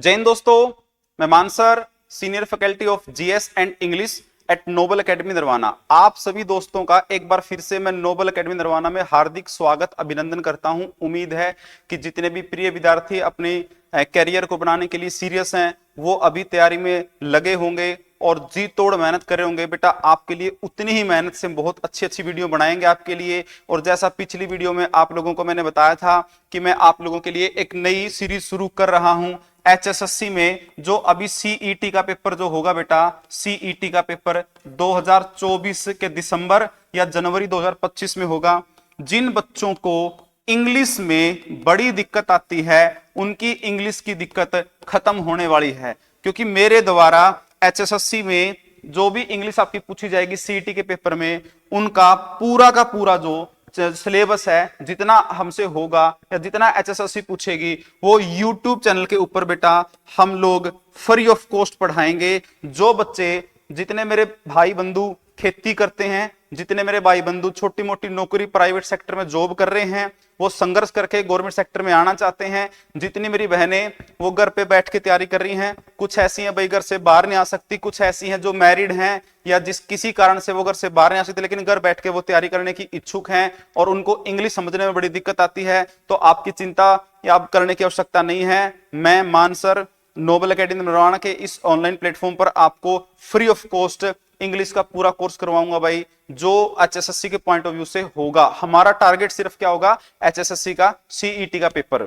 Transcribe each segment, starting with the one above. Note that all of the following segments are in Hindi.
जय हिंद दोस्तों, मैं Mansar, senior faculty of GS and English at Noble Academy Narwana. आप सभी दोस्तों का एक बार फिर से मैं नोबल एकेडमी नरवाना में हार्दिक स्वागत अभिनंदन करता हूं। उम्मीद है कि जितने भी प्रिय विद्यार्थी अपने कैरियर को बनाने के लिए सीरियस हैं वो अभी तैयारी में लगे होंगे और जी तोड़ मेहनत कर रहे होंगे। बेटा आपके लिए उतनी ही मेहनत से बहुत अच्छी अच्छी वीडियो बनाएंगे आपके लिए। और जैसा पिछली वीडियो में आप लोगों को मैंने बताया था कि मैं आप लोगों के लिए एक नई सीरीज शुरू कर रहा हूं एचएसएससी में, जो अभी सीईटी का पेपर जो होगा बेटा, सीईटी का पेपर 2024 के दिसंबर या जनवरी 2025 में होगा। जिन बच्चों को इंग्लिश में बड़ी दिक्कत आती है उनकी इंग्लिश की दिक्कत खत्म होने वाली है, क्योंकि मेरे द्वारा एचएसएससी में जो भी इंग्लिश आपकी पूछी जाएगी सीईटी के पेपर में, उनका पूरा का पूरा जो सिलेबस है, जितना हमसे होगा या जितना एचएसएससी पूछेगी वो यूट्यूब चैनल के ऊपर बेटा हम लोग फ्री ऑफ कॉस्ट पढ़ाएंगे। जो बच्चे, जितने मेरे भाई बंधु खेती करते हैं, जितने मेरे भाई बंधु छोटी मोटी नौकरी प्राइवेट सेक्टर में जॉब कर रहे हैं, वो संघर्ष करके गवर्नमेंट सेक्टर में आना चाहते हैं, जितनी मेरी बहनें वो घर पे बैठ के तैयारी कर रही हैं, कुछ ऐसी हैं भाई घर से बाहर नहीं आ सकती, कुछ ऐसी हैं जो मैरिड हैं या जिस किसी कारण से वो घर से बाहर नहीं आ सकती लेकिन घर बैठ के वो तैयारी करने की इच्छुक हैं और उनको इंग्लिश समझने में बड़ी दिक्कत आती है, तो आपकी चिंता या आप करने की आवश्यकता नहीं है। मैं मानसर नोबल एकेडमी नरवाना के इस ऑनलाइन प्लेटफॉर्म पर आपको फ्री ऑफ कॉस्ट इंग्लिश का पूरा कोर्स करवाऊंगा भाई, जो एचएसएससी के पॉइंट ऑफ व्यू से होगा। हमारा टारगेट सिर्फ क्या होगा, एचएसएससी का सीईटी का पेपर।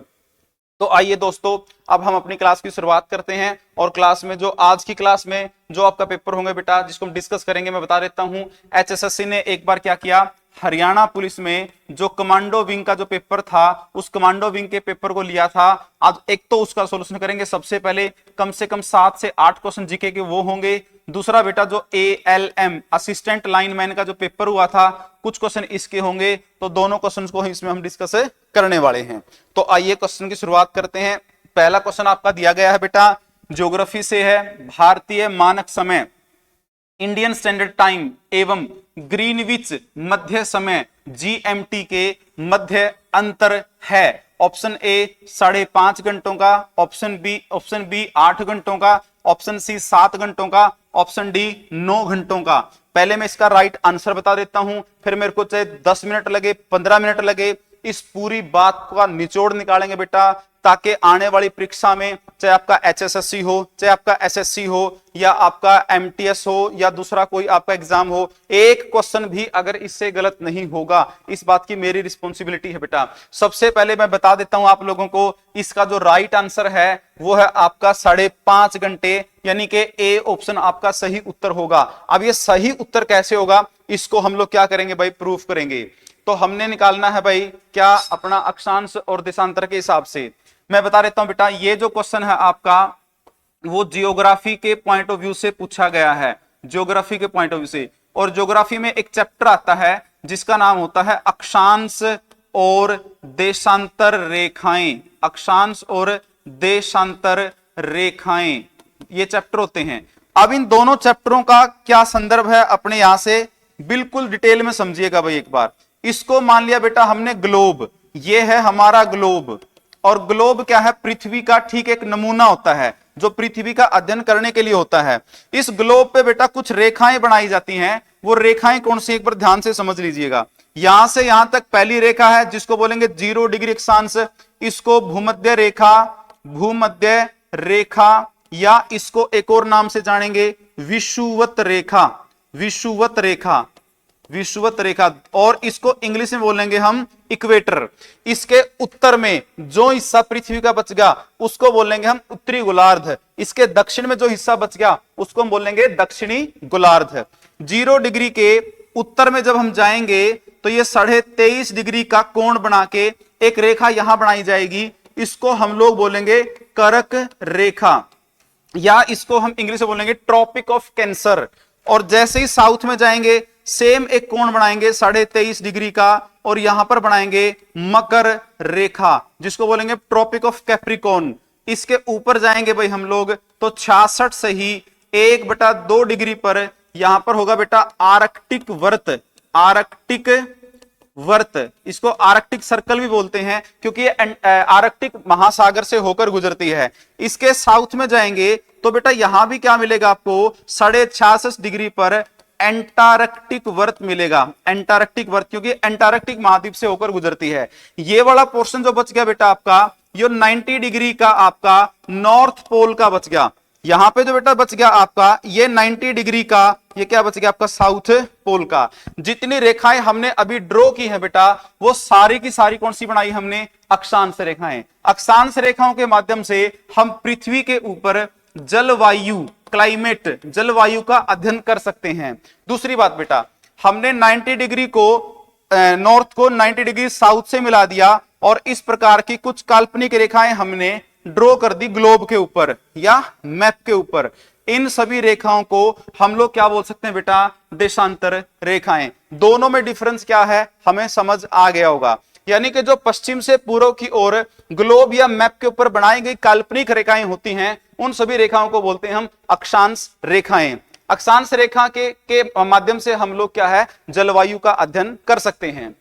तो आइए दोस्तों, अब हम अपनी क्लास की शुरुआत करते हैं। और क्लास में जो आज की क्लास में जो आपका पेपर होंगे बेटा, जिसको हम डिस्कस करेंगे, मैं बता देता हूं। एचएसएससी ने एक बार क्या किया, हरियाणा पुलिस में जो कमांडो विंग का जो पेपर था, उस कमांडो विंग के पेपर को लिया था। आज एक तो उसका सॉल्यूशन करेंगे। सबसे पहले कम से कम 7 से 8 क्वेश्चन जीके के वो होंगे। दूसरा बेटा जो एएलएम असिस्टेंट लाइनमैन का जो पेपर हुआ था, कुछ क्वेश्चन इसके होंगे। तो दोनों क्वेश्चन को इसमें हम डिस्कस करने वाले हैं। तो आइए क्वेश्चन की शुरुआत करते हैं। पहला क्वेश्चन आपका दिया गया है बेटा, ज्योग्राफी से है। भारतीय मानक समय इंडियन स्टैंडर्ड टाइम एवं ग्रीनविच मध्य समय जीएमटी के मध्य अंतर है। ऑप्शन ए 5.5 घंटों का, ऑप्शन बी 8 घंटों का, ऑप्शन सी 7 घंटों का, ऑप्शन डी 9 घंटों का। पहले मैं इसका राइट आंसर बता देता हूं, फिर मेरे को चाहे 10 मिनट लगे 15 मिनट लगे, इस पूरी बात का निचोड़ निकालेंगे बेटा, ताकि आने वाली परीक्षा में चाहे आपका एचएसएससी हो, चाहे आपका एसएससी हो, या आपका एमटीएस हो, या दूसरा कोई आपका एग्जाम हो, एक क्वेश्चन भी अगर इससे गलत नहीं होगा, इस बात की मेरी रिस्पॉन्सिबिलिटी है बेटा। सबसे पहले मैं बता देता हूं आप लोगों को, इसका जो राइट आंसर है वो है आपका 5.5 घंटे, यानी कि ए ऑप्शन आपका सही उत्तर होगा। अब ये सही उत्तर कैसे होगा, इसको हम लोग क्या करेंगे भाई, प्रूफ करेंगे। तो हमने निकालना है भाई क्या, अपना अक्षांश और देशांतर के हिसाब से। मैं बता देता हूं बेटा, ये जो क्वेश्चन है आपका वो जियोग्राफी के पॉइंट ऑफ व्यू से पूछा गया है, जियोग्राफी के पॉइंट ऑफ व्यू से। और जियोग्राफी में एक चैप्टर आता है जिसका नाम होता है अक्षांश और देशांतर रेखाएं। अक्षांश और देशांतर रेखाएं, ये चैप्टर होते हैं। अब इन दोनों चैप्टरों का क्या संदर्भ है, अपने यहां से बिल्कुल डिटेल में समझिएगा भाई एक बार। इसको मान लिया बेटा हमने ग्लोब, ये है हमारा ग्लोब। और ग्लोब क्या है, पृथ्वी का ठीक एक नमूना होता है जो पृथ्वी का अध्ययन करने के लिए होता है। इस ग्लोब पे बेटा कुछ रेखाएं बनाई जाती हैं। वो रेखाएं कौन सी, एक बार ध्यान से समझ लीजिएगा। यहां से यहां तक पहली रेखा है जिसको बोलेंगे 0 डिग्री अक्षांश, इसको भूमध्य रेखा, भूमध्य रेखा, या इसको एक और नाम से जानेंगे विषुवत रेखा, विषुवत रेखा, विषुवत रेखा। और इसको इंग्लिश में बोलेंगे हम इक्वेटर। इसके उत्तर में जो हिस्सा पृथ्वी का बच गया उसको बोलेंगे हम उत्तरी गोलार्ध। इसके दक्षिण में जो हिस्सा बच गया उसको हम बोलेंगे दक्षिणी गोलार्ध। 0 डिग्री के उत्तर में जब हम जाएंगे तो ये 23.5 डिग्री का कोण बना के एक रेखा यहां बनाई जाएगी, इसको हम लोग बोलेंगे कर्क रेखा, या इसको हम इंग्लिश में बोलेंगे ट्रॉपिक ऑफ कैंसर। और जैसे ही साउथ में जाएंगे सेम एक कोण बनाएंगे 23.5 डिग्री का, और यहां पर बनाएंगे मकर रेखा जिसको बोलेंगे ट्रॉपिक ऑफ कैप्रिकॉर्न। इसके ऊपर जाएंगे भाई हम लोग तो 66 से ही 1/2 डिग्री पर यहां पर होगा बेटा आर्कटिक वर्त, आर्कटिक वर्त, इसको आर्कटिक सर्कल भी बोलते हैं क्योंकि ये आर्कटिक महासागर से होकर गुजरती है। इसके साउथ में जाएंगे तो बेटा यहां भी क्या मिलेगा आपको, 66.5 डिग्री पर एंटार्कटिक वर्त मिलेगा। एंटार्कटिक वर्त क्योंकि एंटार्कटिक महाद्वीप से होकर गुजरती है। ये वाला पोर्शन जो बच गया बेटा आपका, ये 90 डिग्री का आपका नॉर्थ पोल का बच गया। यहां पे जो बेटा बच गया आपका ये 90 डिग्री का, ये क्या बच गया आपका साउथ पोल का। जितनी रेखाएं हमने अभी ड्रॉ की है बेटा, वो सारी की सारी कौन सी बनाई हमने, अक्षांश रेखाएं। अक्षांश रेखाओं के माध्यम से हम पृथ्वी के ऊपर जलवायु, क्लाइमेट, जलवायु का अध्ययन कर सकते हैं। दूसरी बात बेटा, हमने 90 डिग्री को नॉर्थ को 90 डिग्री साउथ से मिला दिया और इस प्रकार की कुछ काल्पनिक रेखाएं हमने ड्रॉ कर दी ग्लोब के ऊपर या मैप के ऊपर। इन सभी रेखाओं को हम लोग क्या बोल सकते हैं बेटा, देशांतर रेखाएं। दोनों में डिफरेंस क्या है हमें समझ आ गया होगा। यानी कि जो पश्चिम से पूर्व की ओर ग्लोब या मैप के ऊपर बनाई गई काल्पनिक रेखाएं होती हैं, उन सभी रेखाओं को बोलते हैं हम अक्षांश रेखाएं। अक्षांश रेखा के माध्यम से हम लोग क्या है, जलवायु का अध्ययन कर सकते हैं।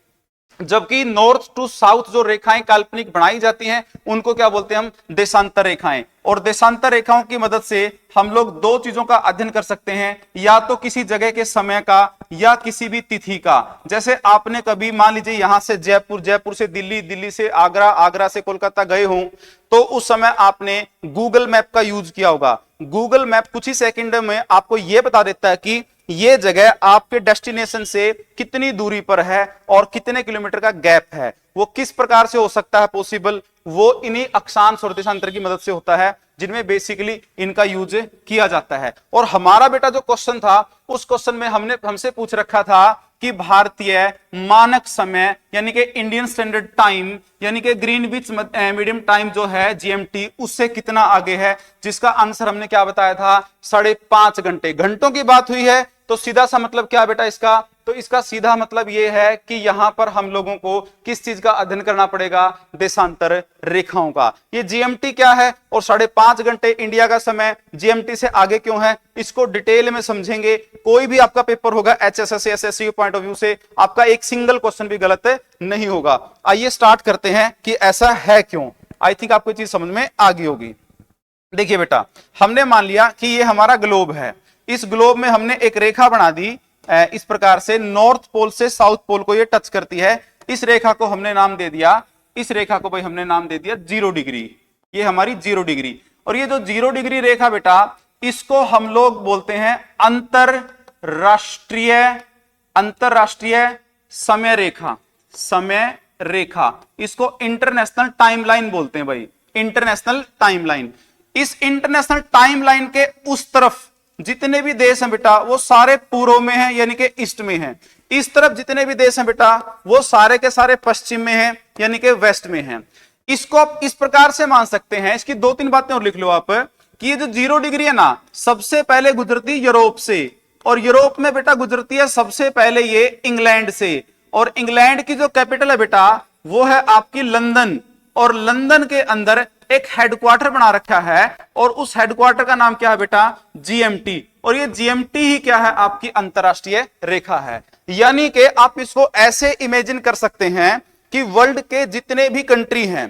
जबकि नॉर्थ टू साउथ जो रेखाएं काल्पनिक बनाई जाती हैं, उनको क्या बोलते हैं हम, देशांतर रेखाएं। और देशांतर रेखाओं की मदद से हम लोग दो चीजों का अध्ययन कर सकते हैं, या तो किसी जगह के समय का या किसी भी तिथि का। जैसे आपने कभी मान लीजिए यहां से जयपुर, जयपुर से दिल्ली, दिल्ली से आगरा, आगरा से कोलकाता गए हों, तो उस समय आपने गूगल मैप का यूज किया होगा। गूगल मैप कुछ ही सेकंड में आपको यह बता देता है कि ये जगह आपके डेस्टिनेशन से कितनी दूरी पर है और कितने किलोमीटर का गैप है। वो किस प्रकार से हो सकता है पॉसिबल, वो इन्हीं अक्षांश और देशांतर की मदद से होता है, जिनमें बेसिकली इनका यूज किया जाता है। और हमारा बेटा जो क्वेश्चन था, उस क्वेश्चन में हमसे पूछ रखा था कि भारतीय मानक समय यानी कि इंडियन स्टैंडर्ड टाइम यानी कि ग्रीनविच मीडियम टाइम जो है जीएमटी, उससे कितना आगे है, जिसका आंसर हमने क्या बताया था, 5.5 घंटे। घंटों की बात हुई है तो सीधा सा मतलब क्या बेटा इसका, तो इसका सीधा मतलब यह है कि यहां पर हम लोगों को किस चीज का अध्ययन करना पड़ेगा, देशांतर रेखाओं का। ये जीएमटी क्या है और 5.5 घंटे इंडिया का समय जीएमटी से आगे क्यों है, इसको डिटेल में समझेंगे। कोई भी आपका पेपर होगा HSSC SSC point of view से, आपका एक सिंगल क्वेश्चन भी गलत नहीं होगा। आइए स्टार्ट करते हैं कि ऐसा है क्यों। आई थिंक आपको चीज समझ में आ गई होगी। देखिए बेटा, हमने मान लिया कि ये हमारा ग्लोब है। इस ग्लोब में हमने एक रेखा बना दी इस प्रकार से, नॉर्थ पोल से साउथ पोल को ये टच करती है। इस रेखा को हमने नाम दे दिया, इस रेखा को भाई हमने नाम दे दिया 0 डिग्री। ये हमारी 0 डिग्री। और ये जो 0 डिग्री रेखा बेटा, इसको हम लोग बोलते हैं अंतरराष्ट्रीय समय रेखा। समय रेखा, इसको इंटरनेशनल टाइमलाइन बोलते हैं भाई, इंटरनेशनल टाइमलाइन। इस इंटरनेशनल टाइमलाइन के उस तरफ जितने भी देश हैं बेटा, वो सारे पूर्व में हैं यानी कि ईस्ट में हैं। इस तरफ जितने भी देश हैं बेटा, वो सारे के सारे पश्चिम में हैं यानी कि वेस्ट में हैं। इसको आप इस प्रकार से मान सकते हैं, इसकी 2-3 बातें और लिख लो आप, कि ये जो 0 डिग्री है ना, सबसे पहले गुजरती यूरोप से, और यूरोप में बेटा गुजरती है सबसे पहले ये इंग्लैंड से। और इंग्लैंड की जो कैपिटल है बेटा, वो है आपकी लंदन। और लंदन के अंदर एक हेडक्वार्टर बना रखा है और उस हेडक्वार्टर का नाम क्या है बेटा, जीएमटी। और ये जीएमटी ही क्या है, आपकी अंतरराष्ट्रीय रेखा है। यानी कि आप इसको ऐसे इमेजिन कर सकते हैं कि वर्ल्ड के जितने भी कंट्री हैं,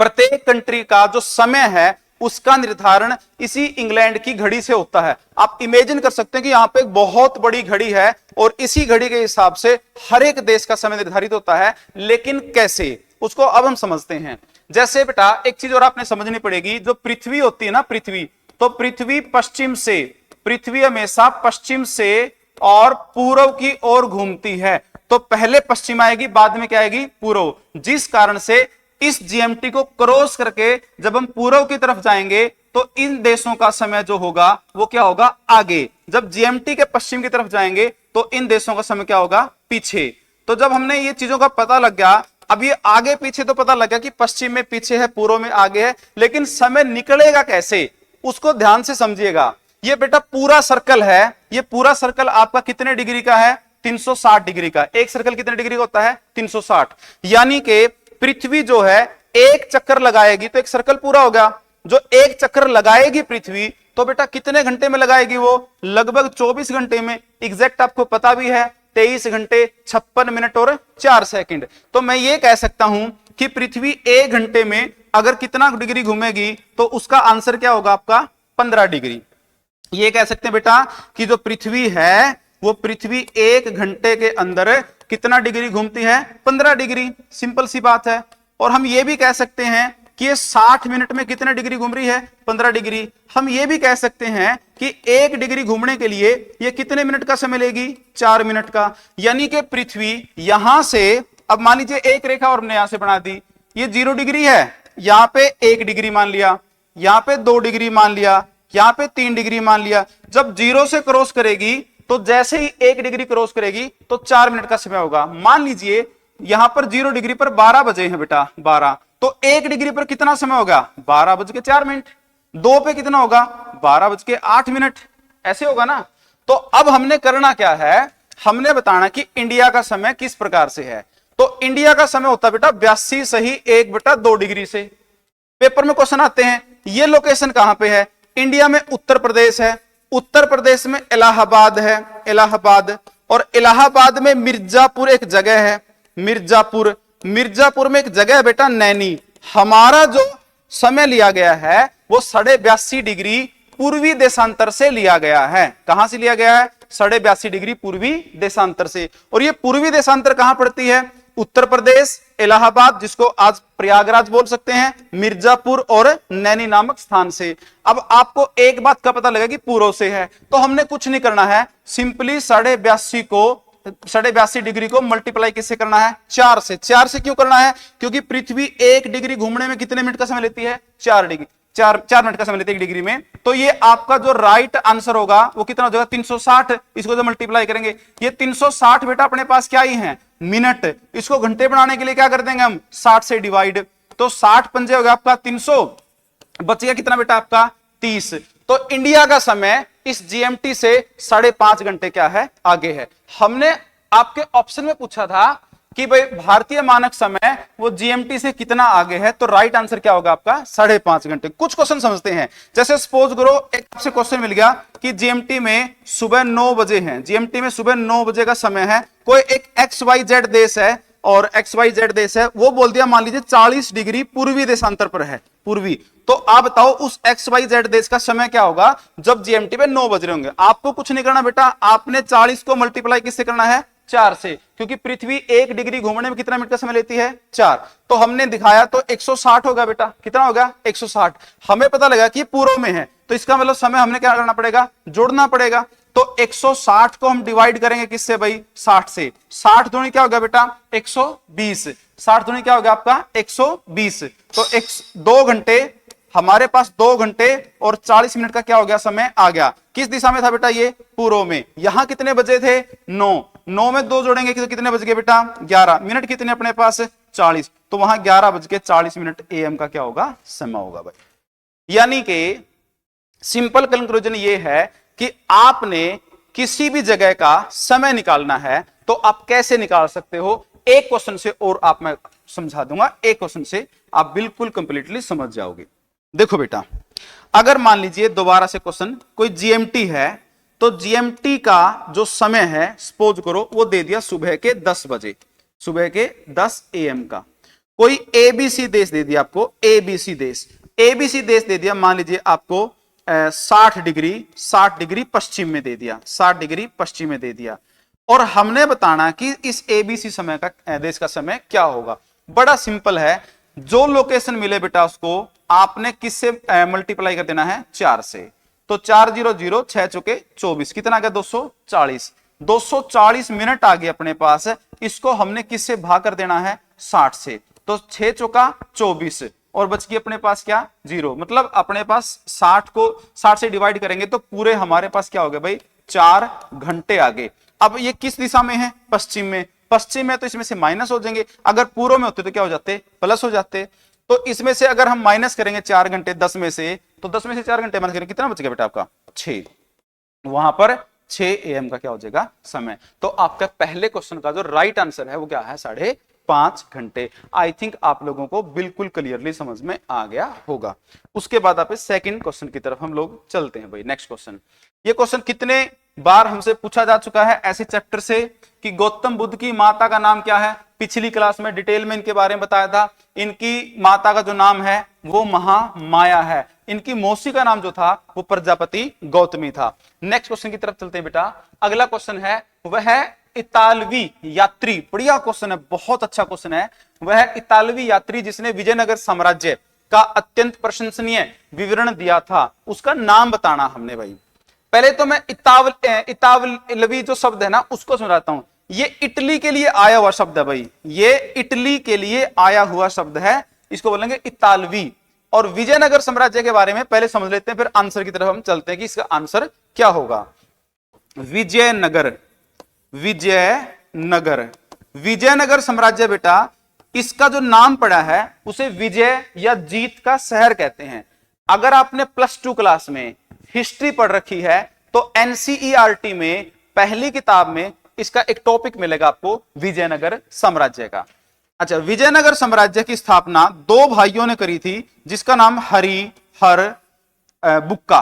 प्रत्येक कंट्री का जो समय है उसका निर्धारण इसी इंग्लैंड की घड़ी से होता है। आप इमेजिन कर सकते हैं कि यहां पे एक बहुत बड़ी घड़ी है और इसी घड़ी के हिसाब से हर एक देश का समय निर्धारित होता है। लेकिन कैसे, उसको अब हम समझते हैं। जैसे बेटा एक चीज और आपने समझनी पड़ेगी, जो पृथ्वी होती है ना, पृथ्वी, तो पृथ्वी पश्चिम से, पृथ्वी हमेशा पश्चिम से और पूर्व की ओर घूमती है। तो पहले पश्चिम आएगी, बाद में क्या आएगी, पूर्व। जिस कारण से इस जीएमटी को क्रॉस करके जब हम पूर्व की तरफ जाएंगे तो इन देशों का समय जो होगा वो क्या होगा, आगे। जब जीएमटी के पश्चिम की तरफ जाएंगे तो इन देशों का समय क्या होगा, पीछे। तो जब हमने ये चीजों का पता लग गया, अब ये आगे पीछे तो पता लग गया कि पश्चिम में पीछे है, पूर्व में आगे है, लेकिन समय निकलेगा कैसे, उसको ध्यान से समझिएगा। ये बेटा पूरा सर्कल है, ये पूरा सर्कल आपका कितने डिग्री का है, 360 डिग्री का। एक सर्कल कितने डिग्री का होता है, 360। यानी कि पृथ्वी जो है एक चक्कर लगाएगी तो एक सर्कल पूरा होगा। जो एक चक्कर लगाएगी पृथ्वी, तो बेटा कितने घंटे में लगाएगी, वो लगभग 24 घंटे में। एग्जैक्ट आपको पता भी है 23 घंटे 56 मिनट और 4 सेकंड। तो मैं ये कह सकता हूं कि पृथ्वी 1 घंटे में अगर कितना डिग्री घूमेगी तो उसका आंसर क्या होगा आपका 15 डिग्री। ये कह सकते हैं बेटा कि जो पृथ्वी है वो पृथ्वी 1 घंटे के अंदर कितना डिग्री घूमती है 15 डिग्री। सिंपल सी बात है। और हम ये भी कह सकते हैं कि ये 60 मिनट में कितने डिग्री घूम रही है 15 डिग्री। हम ये भी कह सकते हैं कि 1 डिग्री घूमने के लिए ये कितने मिनट का समय लेगी 4 मिनट का। यानी कि पृथ्वी यहां से, अब मान लीजिए एक रेखा और हमने यहां से बना दी, ये 0 डिग्री है, यहां पे 1 डिग्री मान लिया, यहां पे 2 डिग्री मान लिया, यहां पे 3 डिग्री मान लिया। जब 0 से क्रॉस करेगी तो जैसे ही 1 डिग्री क्रॉस करेगी तो 4 मिनट का समय होगा। मान लीजिए यहां पर 0 डिग्री पर 12 बजे हैं बेटा 12, तो 1 डिग्री पर कितना समय होगा 12:04। 2 पे कितना होगा 12:08। ऐसे होगा ना। तो अब हमने करना क्या है, हमने बताना कि इंडिया का समय किस प्रकार से है। तो इंडिया का समय होता है बेटा 82 सही 1/2 डिग्री से। पेपर में क्वेश्चन आते हैं, ये लोकेशन कहां पे है, इंडिया में उत्तर प्रदेश है, उत्तर प्रदेश में इलाहाबाद है, इलाहाबाद, और इलाहाबाद में मिर्जापुर एक जगह है, मिर्जापुर, मिर्जापुर में एक जगह है बेटा नैनी। हमारा जो समय लिया गया है वो 82.5 डिग्री पूर्वी देशांतर से लिया गया है। कहां से लिया गया है 82.5 डिग्री पूर्वी देशांतर से। और ये पूर्वी देशांतर कहां पड़ती है, उत्तर प्रदेश, इलाहाबाद, जिसको आज प्रयागराज बोल सकते हैं, मिर्जापुर और नैनी नामक स्थान से। अब आपको एक बात का पता लगा कि पूर्व से है, तो हमने कुछ नहीं करना है, सिंपली 82.5 डिग्री को मल्टीप्लाई किससे करना है 4 से। 4 से क्यों करना है, क्योंकि पृथ्वी 1 डिग्री घूमने में कितने मिनट का समय लेती है 4 डिग्री, 4 मिनट का समय लेती है 1 डिग्री में। तो ये आपका जो राइट आंसर होगा वो कितना हो जाएगा 360। इसको जो मल्टीप्लाई करेंगे, ये 360 बेटा अपने पास क्या ही है मिनट। इसको घंटे बनाने के लिए क्या कर देंगे हम 60 से डिवाइड, तो 60 पंजे हो गया आपका 300, बच गया कितना बेटा आपका 30। तो इंडिया का समय इस जीएमटी से 5.5 घंटे क्या है आगे है। हमने आपके ऑप्शन में पूछा था कि भाई भारतीय मानक समय वो जीएमटी से कितना आगे है, तो राइट आंसर क्या होगा आपका 5.5 घंटे। कुछ क्वेश्चन समझते हैं, जैसे सपोज करो एक आपसे क्वेश्चन मिल गया कि जीएमटी में सुबह 9 बजे है, जीएमटी में सुबह 9 बजे का समय है, कोई एक XYZ देश है और XYZ देश है, वो बोल दिया मान लीजिए 40 डिग्री पूर्वी देशांतर पर है, पूर्वी। तो आप बताओ उस XYZ देश का समय क्या होगा जब जीएमटी पे 9 बज रहे होंगे। आपको कुछ नहीं करना बेटा, आपने 40 को मल्टीप्लाई किससे करना है 4 से, क्योंकि पृथ्वी 1 डिग्री घूमने में कितना मिनट का समय लेती है 4। तो हमने दिखाया तो 160 होगा बेटा, कितना होगा 160। हमें पता लगा कि पूर्व में है, तो इसका मतलब समय हमने क्या करना पड़ेगा जोड़ना पड़ेगा। तो 160 को हम डिवाइड करेंगे किससे भाई 60 से। 60 दूनी क्या होगा बेटा 120, 60 दूनी क्या होगा आपका 120। तो 2 घंटे हमारे पास 2 घंटे और 40 मिनट का क्या हो गया समय आ गया। किस दिशा में था बेटा ये पूर्व में। यहां कितने बजे थे 9 में 2 जोड़ेंगे तो कितने बज गए बेटा 11। मिनट कितने अपने पास 40, तो वहां 11:40 AM का क्या होगा समय होगा भाई। यानी कि सिंपल कंक्लूजन ये है कि आपने किसी भी जगह का समय निकालना है तो आप कैसे निकाल सकते हो, एक क्वेश्चन से और आप मैं समझा दूंगा, एक क्वेश्चन से आप बिल्कुल कंप्लीटली समझ जाओगे। देखो बेटा, अगर मान लीजिए दोबारा से क्वेश्चन, कोई जीएमटी है तो जीएमटी का जो समय है सपोज करो वो दे दिया सुबह के 10 बजे, सुबह के 10 AM का। कोई एबीसी देश दे दिया आपको, एबीसी देश दे दिया मान लीजिए आपको 60 डिग्री पश्चिम में दे दिया, 60 डिग्री पश्चिम में दे दिया। और हमने बताना कि इस एबीसी समय का देश का समय क्या होगा। बड़ा सिंपल है, जो लोकेशन मिले बेटा उसको आपने किससे मल्टीप्लाई कर देना है 4 से। तो 4 0 0 6 चौके 24, कितना आ गया 240। 240 मिनट आ गए अपने पास, इसको हमने किससे भाग कर देना है 60 से। तो 6 चौका 24 और बच गई अपने पास क्या 0। मतलब अपने पास 60 को 60 से डिवाइड करेंगे तो पूरे हमारे पास क्या हो गए भाई 4 घंटे आगे। अब ये किस दिशा में है पश्चिम में, पश्चिम में तो इसमें से माइनस हो जाएंगे, अगर पूर्व में होते तो क्या हो जाते प्लस हो जाते। तो इसमें से अगर हम माइनस करेंगे 4 घंटे 10 में से, तो 10 में से 4 घंटे माइनस करेंगे कितना बच गया बेटा आपका 6। वहां पर 6 AM का क्या हो जाएगा समय। तो आपका पहले क्वेश्चन का जो राइट आंसर है वो क्या है 5.5 घंटे। आई थिंक आप लोगों को बिल्कुल क्लियरली समझ में आ गया होगा। उसके बाद आप सेकंड क्वेश्चन की तरफ हम लोग चलते हैं भाई। नेक्स्ट क्वेश्चन, ये क्वेश्चन कितने बार हमसे पूछा जा चुका है ऐसे चैप्टर से कि गौतम बुद्ध की माता का नाम क्या है। पिछली क्लास में डिटेल में इनके बारे में बताया था। इनकी माता का जो नाम है वो महामाया है। इनकी मौसी का नाम जो था वो प्रजापति गौतमी था। नेक्स्ट क्वेश्चन की तरफ चलते हैं बेटा। अगला क्वेश्चन है वह है इतालवी यात्री। बढ़िया क्वेश्चन है, बहुत अच्छा क्वेश्चन है। वह इतालवी यात्री जिसने विजयनगर साम्राज्य का अत्यंत प्रशंसनीय विवरण दिया था, उसका नाम बताना हमने भाई। पहले तो मैं इतालवी जो शब्द है ना उसको समझाता हूं। ये इटली के लिए आया हुआ शब्द है भाई, ये इटली के लिए आया हुआ शब्द है, इसको बोलेंगे इतालवी। और विजयनगर साम्राज्य के बारे में पहले समझ लेते हैं, फिर आंसर की तरफ हम चलते हैं कि इसका आंसर क्या होगा। विजयनगर, विजयनगर, विजयनगर साम्राज्य बेटा, इसका जो नाम पड़ा है उसे विजय या जीत का शहर कहते हैं। अगर आपने +2 क्लास में हिस्ट्री पढ़ रखी है तो एनसीईआरटी में पहली किताब में इसका एक टॉपिक मिलेगा आपको विजयनगर साम्राज्य का। अच्छा, विजयनगर साम्राज्य की स्थापना 2 भाइयों ने करी थी जिसका नाम हरिहर बुक्का,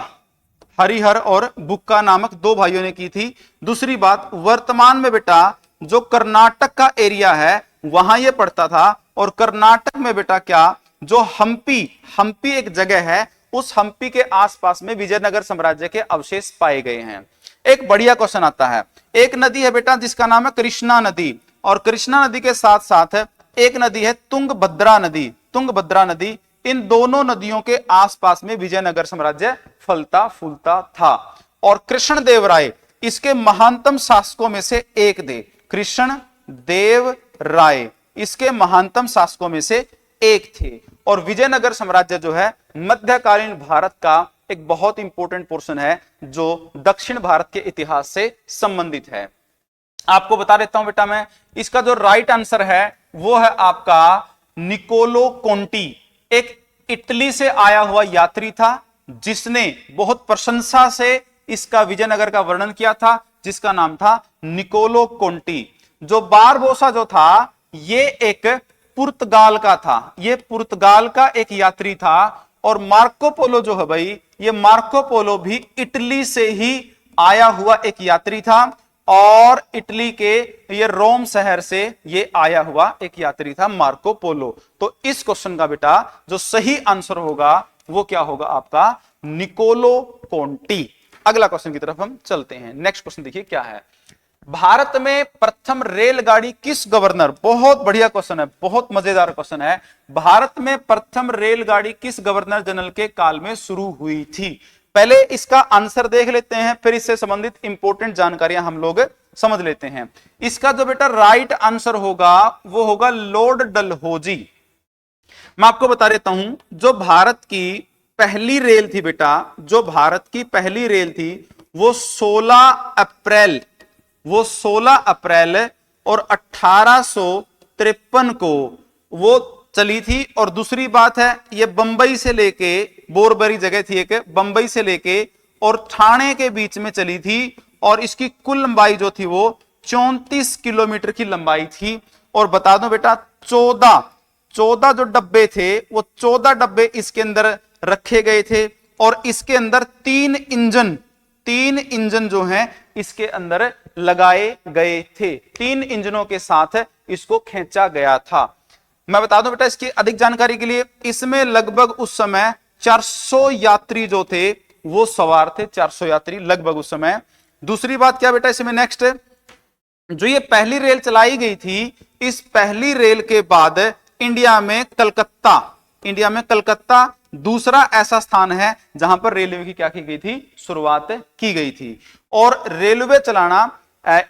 हरिहर और बुक्का नामक 2 भाइयों ने की थी। दूसरी बात, वर्तमान में बेटा जो कर्नाटक का एरिया है वहां ये पड़ता था, और कर्नाटक में बेटा क्या जो हम्पी एक जगह है, उस हम्पी के आसपास में विजयनगर साम्राज्य के अवशेष पाए गए हैं। एक बढ़िया क्वेश्चन आता है, एक नदी है बेटा जिसका नाम है कृष्णा नदी, और कृष्णा नदी के साथ साथ एक नदी है तुंगभद्रा नदी, तुंगभद्रा नदी। इन दोनों नदियों के आसपास में विजयनगर साम्राज्य फलता फूलता था। और कृष्णदेव राय इसके महानतम शासकों में से एक थे। कृष्ण देव राय इसके महानतम शासकों में से एक थे। और विजयनगर साम्राज्य जो है मध्यकालीन भारत का एक बहुत इंपॉर्टेंट पोर्शन है जो दक्षिण भारत के इतिहास से संबंधित है। आपको बता देता हूं बेटा मैं, इसका जो राइट आंसर है वो है आपका निकोलो कोंटी। एक इटली से आया हुआ यात्री था जिसने बहुत प्रशंसा से इसका विजयनगर का वर्णन किया था, जिसका नाम था निकोलो कोंटी। जो बारबोसा जो था ये एक पुर्तगाल का था, ये पुर्तगाल का एक यात्री था। और मार्को पोलो जो है भाई, ये मार्को पोलो भी इटली से ही आया हुआ एक यात्री था, और इटली के ये रोम शहर से ये आया हुआ एक यात्री था मार्को पोलो। तो इस क्वेश्चन का बेटा जो सही आंसर होगा वो क्या होगा आपका निकोलो कोंटी। अगला क्वेश्चन की तरफ हम चलते हैं। नेक्स्ट क्वेश्चन देखिए क्या है। भारत में प्रथम रेलगाड़ी किस गवर्नर, बहुत बढ़िया क्वेश्चन है, बहुत मजेदार क्वेश्चन है। भारत में प्रथम रेलगाड़ी किस गवर्नर जनरल के काल में शुरू हुई थी? पहले इसका आंसर देख लेते हैं, फिर इससे संबंधित इंपॉर्टेंट जानकारियां हम लोग समझ लेते हैं। इसका जो बेटा राइट आंसर होगा वो होगा लॉर्ड डलहौजी। मैं आपको बता देता हूं, जो भारत की पहली रेल थी बेटा, जो भारत की पहली रेल थी वो 16 अप्रैल और 1853 को वो चली थी। और दूसरी बात है ये बंबई से लेके, बोरबरी जगह थी एक, बंबई से लेके और ठाणे के बीच में चली थी, और इसकी कुल लंबाई जो थी वो 34 किलोमीटर की लंबाई थी। और बता दो बेटा 14 जो डब्बे थे वो 14 डब्बे इसके अंदर रखे गए थे, और इसके अंदर 3 इंजन जो हैं इसके अंदर लगाए गए थे। 3 इंजनों के साथ इसको खींचा गया था। मैं बता दूं बेटा इसकी अधिक जानकारी के लिए, इसमें लगभग उस समय 400 यात्री जो थे वो सवार थे, 400 यात्री लगभग उस समय। दूसरी बात क्या बेटा इसमें नेक्स्ट, जो ये पहली रेल चलाई गई थी, इस पहली रेल के बाद इंडिया में कलकत्ता दूसरा ऐसा स्थान है जहां पर रेलवे की क्या की गई थी, शुरुआत की गई थी। और रेलवे चलाना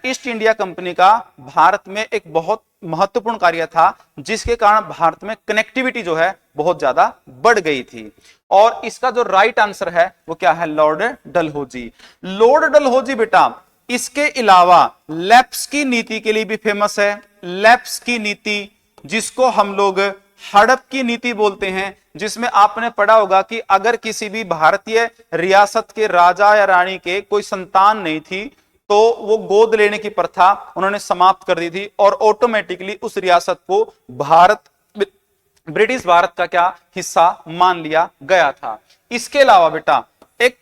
ईस्ट इंडिया कंपनी का भारत में एक बहुत महत्वपूर्ण कार्य था, जिसके कारण भारत में कनेक्टिविटी जो है बहुत ज्यादा बढ़ गई थी। और इसका जो राइट आंसर है वो क्या है, लॉर्ड डलहौजी। लॉर्ड डलहौजी बेटा इसके अलावा लैप्स की नीति के लिए भी फेमस है। लैप्स की नीति जिसको हम लोग हड़प की नीति बोलते हैं, जिसमें आपने पढ़ा होगा कि अगर किसी भी भारतीय रियासत के राजा या रानी के कोई संतान नहीं थी तो वो गोद लेने की प्रथा उन्होंने समाप्त कर दी थी, और ऑटोमेटिकली उस रियासत को ब्रिटिश भारत का क्या हिस्सा मान लिया गया था। इसके अलावा बेटा एक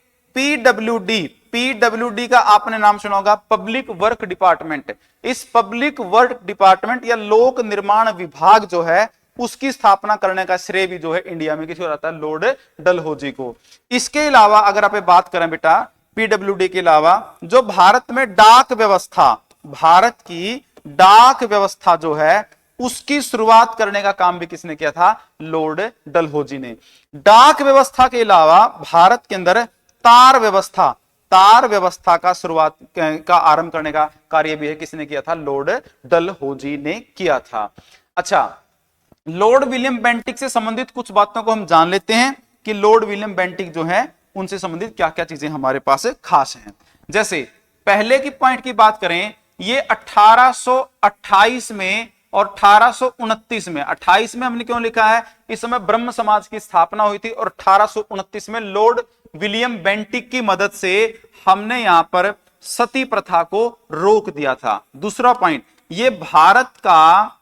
पीडब्ल्यूडी का आपने नाम सुना होगा, पब्लिक वर्क डिपार्टमेंट। इस पब्लिक वर्क डिपार्टमेंट या लोक निर्माण विभाग जो है उसकी स्थापना करने का श्रेय भी जो है इंडिया में किसी को जाता है, लॉर्ड डलहौजी को। इसके अलावा अगर आप बात करें बेटा पीडब्ल्यूडी के अलावा, जो भारत में डाक व्यवस्था, भारत की डाक व्यवस्था जो है उसकी शुरुआत करने का काम भी किसने किया था, लॉर्ड डलहौजी ने। डाक व्यवस्था के अलावा भारत के अंदर तार व्यवस्था का शुरुआत का आरंभ करने का कार्य भी है किसने किया था, लॉर्ड डलहौजी ने किया था। अच्छा, लॉर्ड विलियम बेंटिक से संबंधित कुछ बातों को हम जान लेते हैं कि लॉर्ड विलियम बेंटिक जो है उनसे संबंधित क्या क्या चीजें हमारे पास खास हैं। जैसे पहले की पॉइंट की बात करें, ये 1828 में और 1829 में, 28 में हमने क्यों लिखा है, इस समय ब्रह्म समाज की स्थापना हुई थी, और 1829 में लॉर्ड विलियम बेंटिक की मदद से हमने यहां पर सती प्रथा को रोक दिया था। दूसरा पॉइंट, ये भारत का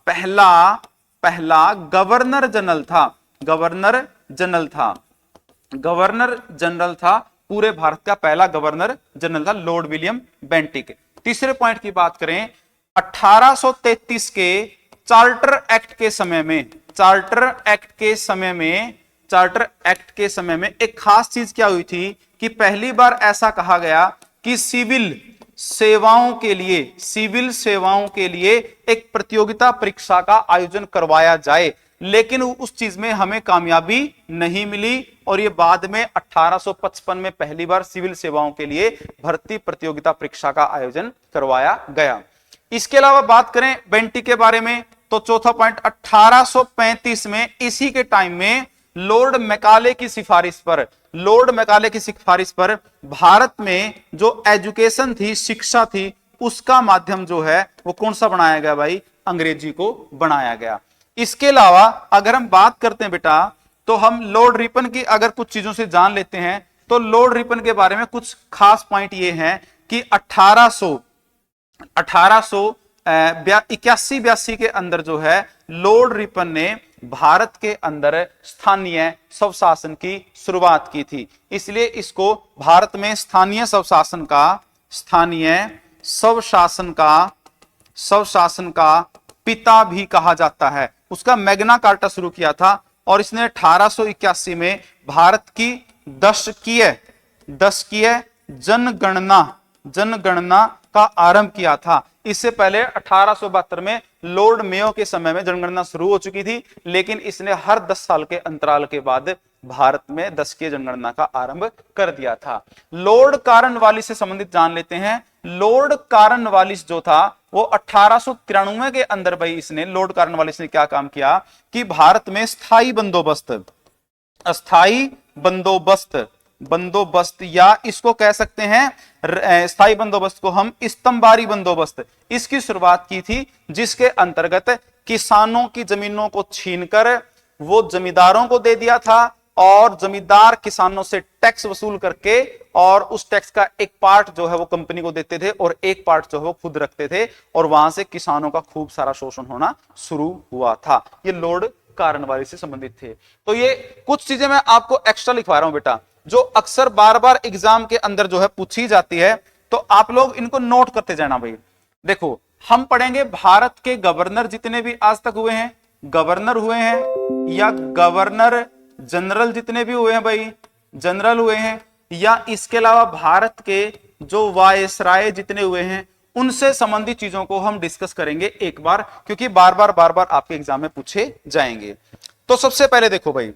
पहला गवर्नर जनरल था, पूरे भारत का पहला गवर्नर जनरल था लॉर्ड विलियम बेंटिक। तीसरे पॉइंट की बात करें, 1833 के चार्टर एक्ट के समय में एक खास चीज क्या हुई थी कि पहली बार ऐसा कहा गया कि सिविल सेवाओं के लिए एक प्रतियोगिता परीक्षा का आयोजन करवाया जाए, लेकिन उस चीज में हमें कामयाबी नहीं मिली, और ये बाद में 1855 में पहली बार सिविल सेवाओं के लिए भर्ती प्रतियोगिता परीक्षा का आयोजन करवाया गया। इसके अलावा बात करें बेंटिक के बारे में, तो चौथा पॉइंट, 1835 में इसी के टाइम में लॉर्ड मैकाले की सिफारिश पर भारत में जो एजुकेशन थी, शिक्षा थी, उसका माध्यम जो है वो कौन सा बनाया गया भाई, अंग्रेजी को बनाया गया। इसके अलावा अगर हम बात करते हैं बेटा, तो हम लॉर्ड रिपन की अगर कुछ चीजों से जान लेते हैं, तो लॉर्ड रिपन के बारे में कुछ खास पॉइंट ये हैं कि 1881-82 के अंदर जो है लॉर्ड रिपन ने भारत के अंदर स्थानीय स्वशासन की शुरुआत की थी, इसलिए इसको भारत में स्थानीय स्वशासन का पिता भी कहा जाता है। उसका मैग्ना कार्टा शुरू किया था, और इसने 1881 में भारत की दशकीय जनगणना का आरंभ किया था। इससे पहले 1872 में लॉर्ड मेयो के समय में जनगणना शुरू हो चुकी थी, लेकिन इसने हर 10 साल के अंतराल के बाद भारत में दशकीय जनगणना का आरंभ कर दिया था। लॉर्ड कॉर्नवालिस से संबंधित जान लेते हैं। लॉर्ड कॉर्नवालिस जो था वो 1893 के अंदर भाई इसने, लॉर्ड कॉर्नवालिस ने क्या काम किया कि भारत में स्थायी बंदोबस्त या इसको कह सकते हैं स्थायी बंदोबस्त को हम स्तंभारी बंदोबस्त, इसकी शुरुआत की थी, जिसके अंतर्गत किसानों की जमीनों को छीनकर वो जमींदारों को दे दिया था, और जमींदार किसानों से टैक्स वसूल करके और उस टैक्स का एक पार्ट जो है वो कंपनी को देते थे और एक पार्ट जो है वो खुद रखते थे, और वहां से किसानों का खूब सारा शोषण होना शुरू हुआ था। ये लॉर्ड कॉर्नवालिस से संबंधित थे। तो ये कुछ चीजें मैं आपको एक्स्ट्रा लिखवा रहा हूं बेटा, जो अक्सर बार बार एग्जाम के अंदर जो है पूछी जाती है, तो आप लोग इनको नोट करते जाना भाई। देखो, हम पढ़ेंगे भारत के गवर्नर जितने भी आज तक हुए हैं, गवर्नर हुए हैं, या गवर्नर जनरल जितने भी हुए हैं भाई, जनरल हुए हैं, या इसके अलावा भारत के जो वायसराय जितने हुए हैं, उनसे संबंधित चीजों को हम डिस्कस करेंगे एक बार, क्योंकि बार बार आपके एग्जाम में पूछे जाएंगे। तो सबसे पहले देखो भाई,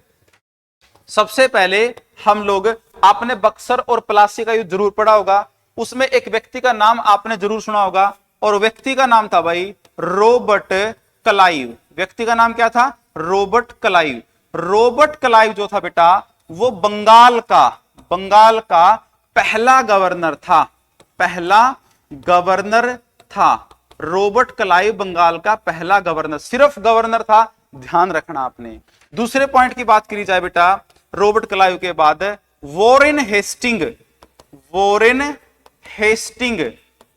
सबसे पहले हम लोग, आपने बक्सर और प्लासी का युद्ध जरूर पढ़ा होगा, उसमें एक व्यक्ति का नाम आपने जरूर सुना होगा, और व्यक्ति का नाम था भाई रॉबर्ट क्लाइव। व्यक्ति का नाम क्या था? Robert Clive. रॉबर्ट क्लाइव जो था बेटा, वो बंगाल का पहला गवर्नर था। रॉबर्ट क्लाइव बंगाल का पहला गवर्नर, सिर्फ गवर्नर था, ध्यान रखना आपने। दूसरे पॉइंट की बात करी जाए बेटा, रॉबर्ट क्लाइव के बाद वॉरेन हेस्टिंग,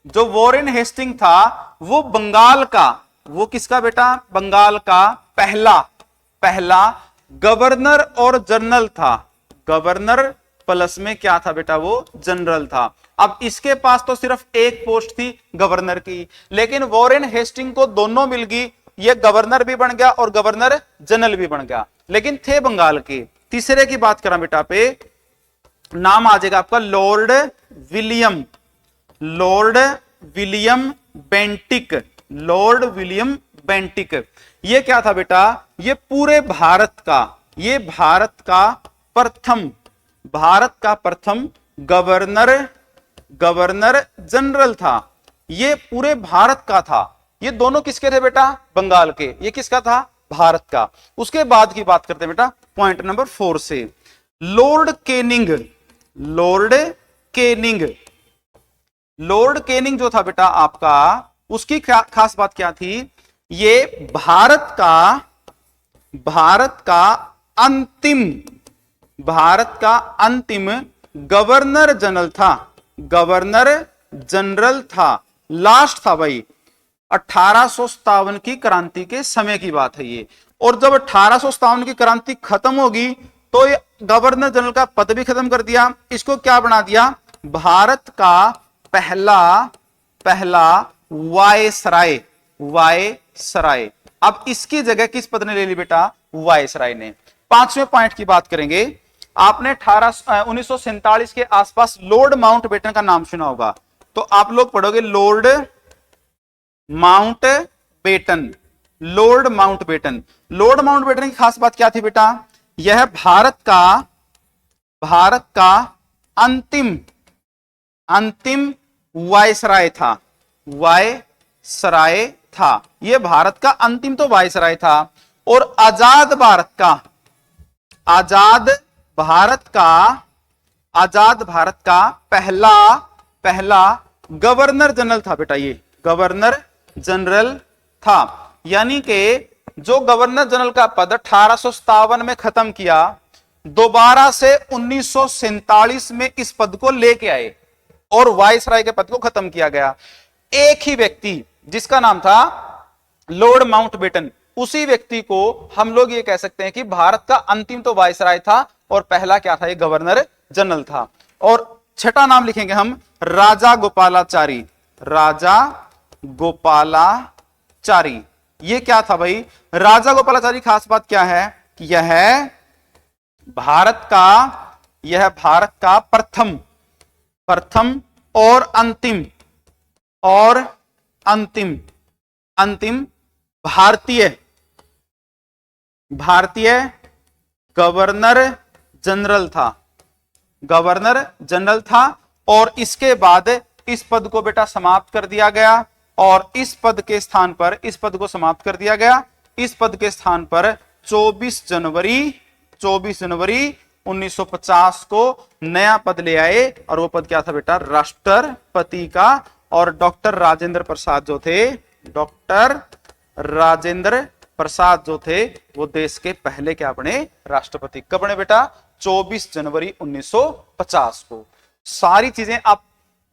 जो वॉरेन हेस्टिंग था वो बंगाल का, वो किसका बेटा? बंगाल का पहला गवर्नर और जनरल था। गवर्नर प्लस में क्या था बेटा, वो जनरल था। अब इसके पास तो सिर्फ एक पोस्ट थी गवर्नर की, लेकिन वॉरेन हेस्टिंग को दोनों मिल गई, ये गवर्नर भी बन गया और गवर्नर जनरल भी बन गया, लेकिन थे बंगाल के। तीसरे की बात करा बेटा पे, नाम आ जाएगा आपका Lord William, Lord William Bentinck, Lord William Bentinck. ये क्या था बेटा, ये पूरे भारत का, ये भारत का प्रथम, भारत का प्रथम गवर्नर, गवर्नर जनरल था। ये पूरे भारत का था। ये दोनों किसके थे बेटा, बंगाल के। ये किसका था, भारत का। उसके बाद की बात करते हैं बेटा पॉइंट नंबर 4 से, Lord Canning, Lord Canning, Lord Canning जो था बेटा आपका, उसकी खास बात क्या थी, ये भारत का, भारत का अंतिम, भारत का अंतिम गवर्नर जनरल था, गवर्नर जनरल था, लास्ट था भाई। 1857 की क्रांति के समय की बात है ये। और जब 1857 की क्रांति खत्म होगी तो ये गवर्नर जनरल का पद भी खत्म कर दिया। इसको क्या बना दिया, भारत का पहला, पहला वायसराय, वायसराय। अब इसकी जगह किस पद ने ले ली बेटा, वायसराय ने। पांचवें पॉइंट की बात करेंगे, आपने 1947 के आसपास लॉर्ड माउंटबेटन का नाम सुना होगा, तो आप लोग पढ़ोगे Lord Mountbatten, Lord Mountbatten. Lord Mountbatten की खास बात क्या थी बेटा, यह भारत का, भारत का अंतिम, अंतिम वायसराय था, वायसराय था। यह भारत का अंतिम तो वायसराय था। और आजाद भारत का, आजाद भारत का, आजाद भारत का पहला, पहला गवर्नर जनरल था बेटा, ये गवर्नर जनरल था। यानी कि जो गवर्नर जनरल का पद 1857 में खत्म किया, दोबारा से 1947 में इस पद को लेके आए और वायसराय के पद को खत्म किया गया। एक ही व्यक्ति जिसका नाम था लॉर्ड माउंटबेटन, उसी व्यक्ति को हम लोग ये कह सकते हैं कि भारत का अंतिम तो वायसराय था और पहला क्या था, ये गवर्नर जनरल था। और छठा नाम लिखेंगे हम राजा गोपालाचारी, राजा गोपालाचारी। ये क्या था भाई, राजा गोपालाचारी खास बात क्या है कि यह भारत का, यह भारत का प्रथम, प्रथम और अंतिम, और अंतिम, अंतिम भारतीय, भारतीय गवर्नर जनरल था, गवर्नर जनरल था। और इसके बाद इस पद को बेटा समाप्त कर दिया गया और इस पद के स्थान पर, इस पद को समाप्त कर दिया गया। इस पद के स्थान पर 24 जनवरी 1950 को नया पद ले आए और वो पद क्या था बेटा, राष्ट्रपति का। और डॉक्टर राजेंद्र प्रसाद जो थे, डॉक्टर राजेंद्र प्रसाद जो थे, वो देश के पहले क्या बने, राष्ट्रपति। कब बने बेटा, 24 जनवरी 1950 को। सारी चीजें आप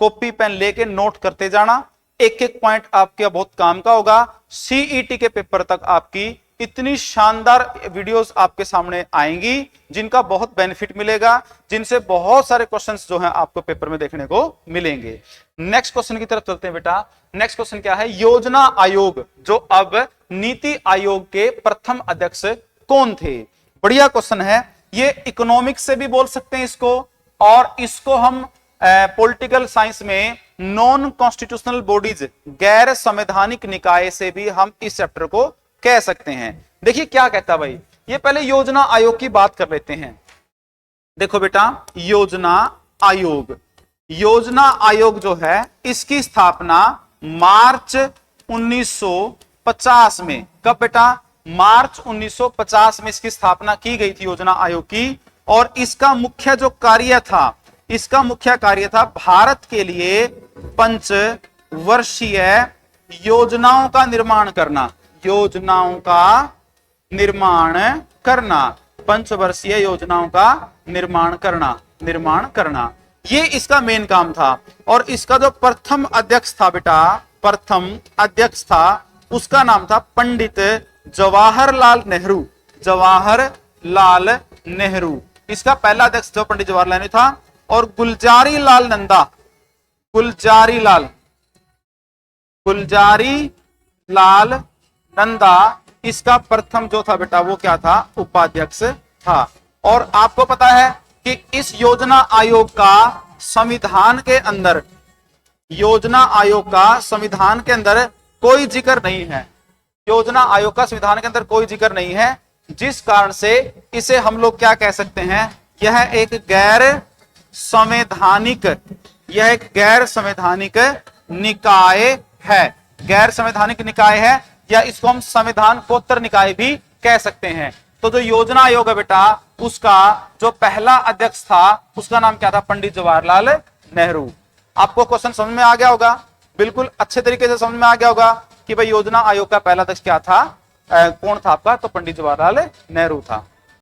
कॉपी पेन लेके नोट करते जाना, एक एक पॉइंट आपके बहुत काम का होगा। सीईटी के पेपर तक आपकी इतनी शानदार वीडियोस आपके सामने आएंगी जिनका बहुत बेनिफिट मिलेगा, जिनसे बहुत सारे क्वेश्चंस जो हैं आपको पेपर में देखने को मिलेंगे। नेक्स्ट क्वेश्चन की तरफ चलते हैं बेटा। नेक्स्ट क्वेश्चन क्या है, योजना आयोग, जो अब नीति आयोग के प्रथम अध्यक्ष कौन थे। बढ़िया क्वेश्चन है ये। इकोनॉमिक्स से भी बोल सकते हैं इसको, और इसको हम पॉलिटिकल साइंस में नॉन कॉन्स्टिट्यूशनल बॉडीज, गैर संवैधानिक निकाय से भी हम इस चैप्टर को कह सकते हैं। देखिए क्या कहता है भाई, ये पहले योजना आयोग की बात कर लेते हैं। देखो बेटा, योजना आयोग, योजना आयोग जो है इसकी स्थापना मार्च 1950 में, कब बेटा, मार्च 1950 में इसकी स्थापना की गई थी योजना आयोग की। और इसका मुख्य जो कार्य था, इसका मुख्य कार्य था भारत के लिए पंचवर्षीय योजनाओं का निर्माण करना, योजनाओं का निर्माण करना, पंचवर्षीय योजनाओं का निर्माण करना, निर्माण करना, ये इसका मेन काम था। और इसका जो प्रथम अध्यक्ष था बेटा, प्रथम अध्यक्ष था, उसका नाम था पंडित जवाहरलाल नेहरू, जवाहरलाल नेहरू। इसका पहला अध्यक्ष जो पंडित जवाहरलाल नेहरू था। और गुलजारी लाल नंदा, गुलजारी लाल नंदा इसका प्रथम जो था बेटा वो क्या था, उपाध्यक्ष था। और आपको पता है कि इस योजना आयोग का संविधान के अंदर, योजना आयोग का संविधान के अंदर कोई जिक्र नहीं है, योजना आयोग का संविधान के अंदर कोई जिक्र नहीं है, जिस कारण से इसे हम लोग क्या कह सकते हैं, यह एक गैर संवैधानिक निकाय है, गैर संवैधानिक निकाय है, या इसको हम संविधान कोत्तर निकाय भी कह सकते हैं। तो जो योजना आयोग है बेटा, उसका जो पहला अध्यक्ष था उसका नाम क्या था, पंडित जवाहरलाल नेहरू। आपको क्वेश्चन समझ में आ गया होगा, बिल्कुल अच्छे तरीके से समझ में आ गया होगा कि भाई योजना आयोग का पहला अध्यक्ष क्या था, कौन था आपका, तो पंडित जवाहरलाल नेहरू था।